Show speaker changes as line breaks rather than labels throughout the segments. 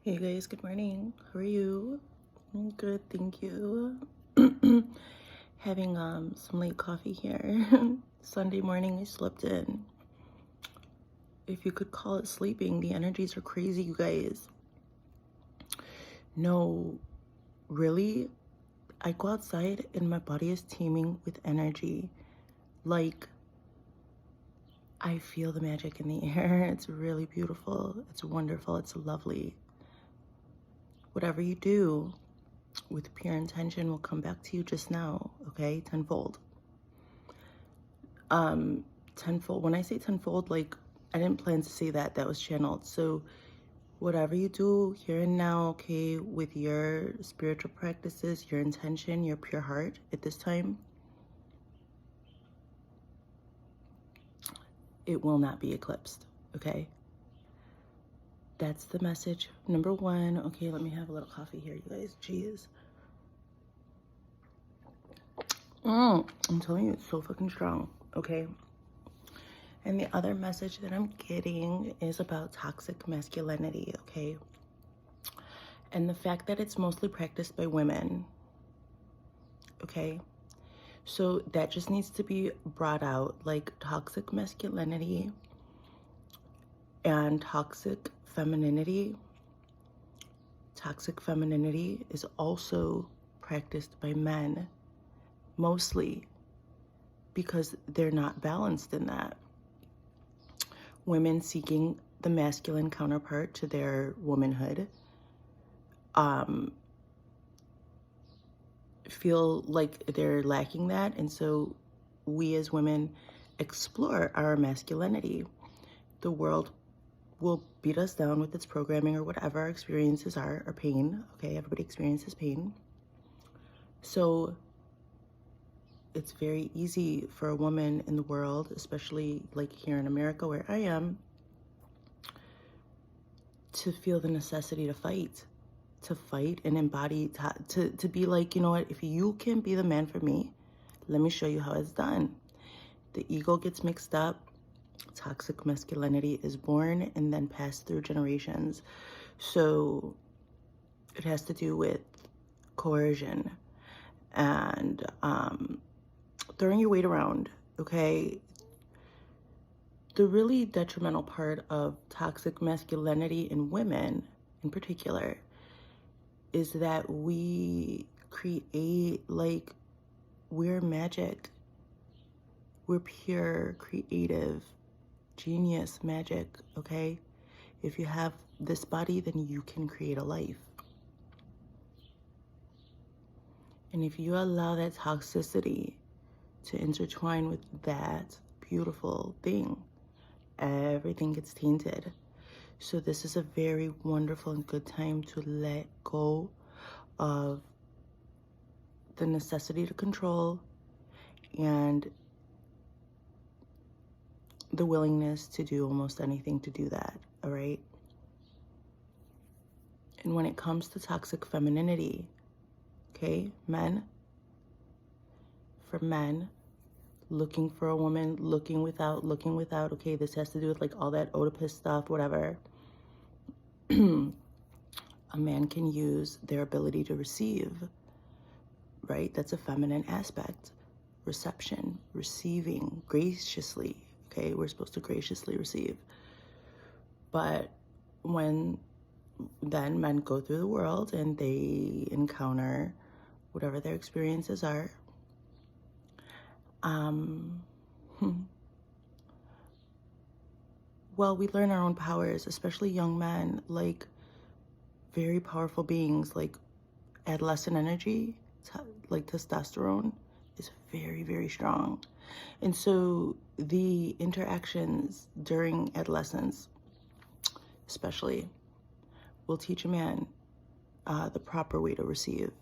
Hey guys, good morning. How are you? I'm good, thank you. Having some late coffee here. Sunday morning I slept in. If you could call it sleeping, the energies are crazy, you guys. No, really? I go outside and my body is teeming with energy. Like, I feel the magic in the air. It's really beautiful. It's wonderful. It's lovely. Whatever you do with pure intention will come back to you just now, okay? Tenfold. Tenfold. When I say tenfold, like, I didn't plan to say that. That was channeled. So whatever you do here and now, okay, with your spiritual practices, your intention, your pure heart at this time, it will not be eclipsed, okay? That's the message. Number one. Okay, let me have a little coffee here, you guys. Jeez. I'm telling you, it's so fucking strong, okay? And the other message that I'm getting is about toxic masculinity, okay? And the fact that it's mostly practiced by women, okay? So that just needs to be brought out, like toxic masculinity and toxic femininity. Toxic femininity is also practiced by men, mostly, because they're not balanced in that. Women seeking the masculine counterpart to their womanhood feel like they're lacking that, and so we as women explore our masculinity. The world will beat us down with its programming or whatever our experiences are, or pain, okay? Everybody experiences pain. So it's very easy for a woman in the world, especially like here in America where I am, to feel the necessity to fight and embody, to be like, you know what, if you can be the man for me, let me show you how it's done. The ego gets mixed up. Toxic masculinity is born and then passed through generations. So it has to do with coercion and throwing your weight around, okay? The really detrimental part of toxic masculinity in women in particular is that we create, like, we're magic. We're pure, creative, genius magic, okay? If you have this body, then you can create a life. And if you allow that toxicity to intertwine with that beautiful thing, everything gets tainted. So this is a very wonderful and good time to let go of the necessity to control and the willingness to do almost anything to do that, all right? And when it comes to toxic femininity, okay, men, for men, looking for a woman, looking without, okay, this has to do with like all that Oedipus stuff, whatever. A man can use their ability to receive, right? That's a feminine aspect. Reception, receiving, graciously, okay? We're supposed to graciously receive. But when then men go through the world and they encounter whatever their experiences are, well, we learn our own powers, especially young men, like very powerful beings, like adolescent energy, like testosterone is very, very strong. And so the interactions during adolescence, especially, will teach a man the proper way to receive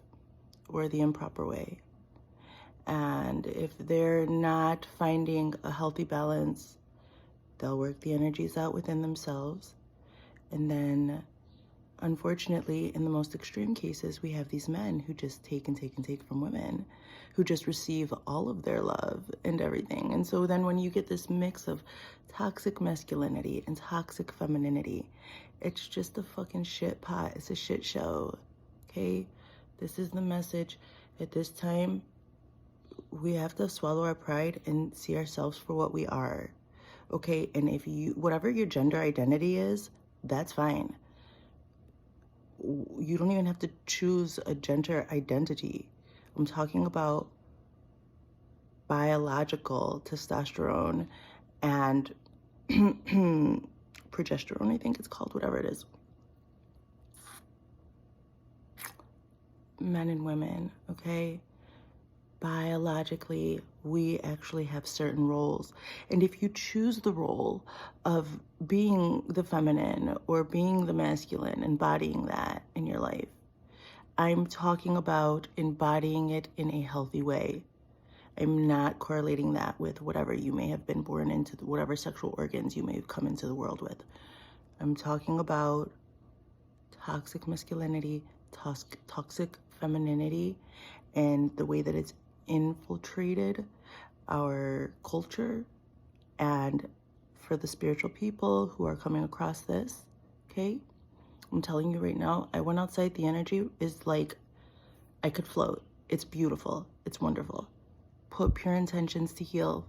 or the improper way. And if they're not finding a healthy balance, they'll work the energies out within themselves. And then, unfortunately, in the most extreme cases, we have these men who just take and take and take from women, who just receive all of their love and everything. And so then when you get this mix of toxic masculinity and toxic femininity, It's just a fucking shit pot. It's a shit show. Okay? This is the message. At this time, we have to swallow our pride and see ourselves for what we are. Okay? And if you, whatever your gender identity is, that's fine. You don't even have to choose a gender identity. I'm talking about biological testosterone and progesterone, I think it's called, whatever it is. Men and women, okay? Biologically, we actually have certain roles. And if you choose the role of being the feminine or being the masculine, embodying that in your life, I'm talking about embodying it in a healthy way. I'm not correlating that with whatever you may have been born into, whatever sexual organs you may have come into the world with. I'm talking about toxic masculinity, toxic femininity, and the way that it's infiltrated our culture. And for the spiritual people who are coming across this, okay, I'm telling you right now, I went outside, the energy is like, I could float. It's beautiful. It's wonderful. Put pure intentions to heal.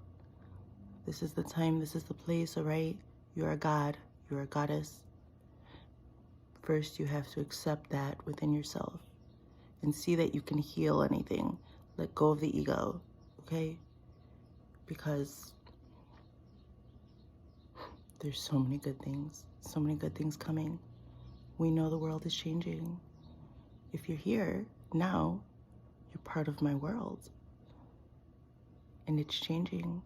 This is the time, this is the place, all right? You're a god, you're a goddess. First, you have to accept that within yourself and see that you can heal anything. Let go of the ego, okay? Because there's so many good things coming. We know the world is changing. If you're here now, you're part of my world. And it's changing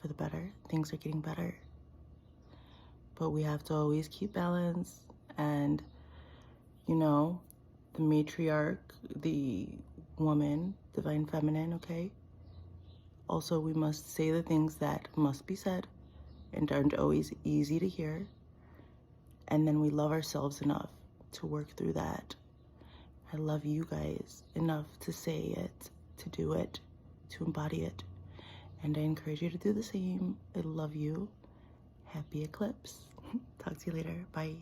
for the better. Things are getting better. But we have to always keep balance. And, you know, the matriarch, the woman, divine feminine, okay? Also, we must say the things that must be said and aren't always easy to hear. And then we love ourselves enough to work through that. I love you guys enough to say it, to do it, to embody it. And I encourage you to do the same. I love you. Happy eclipse. Talk to you later. Bye.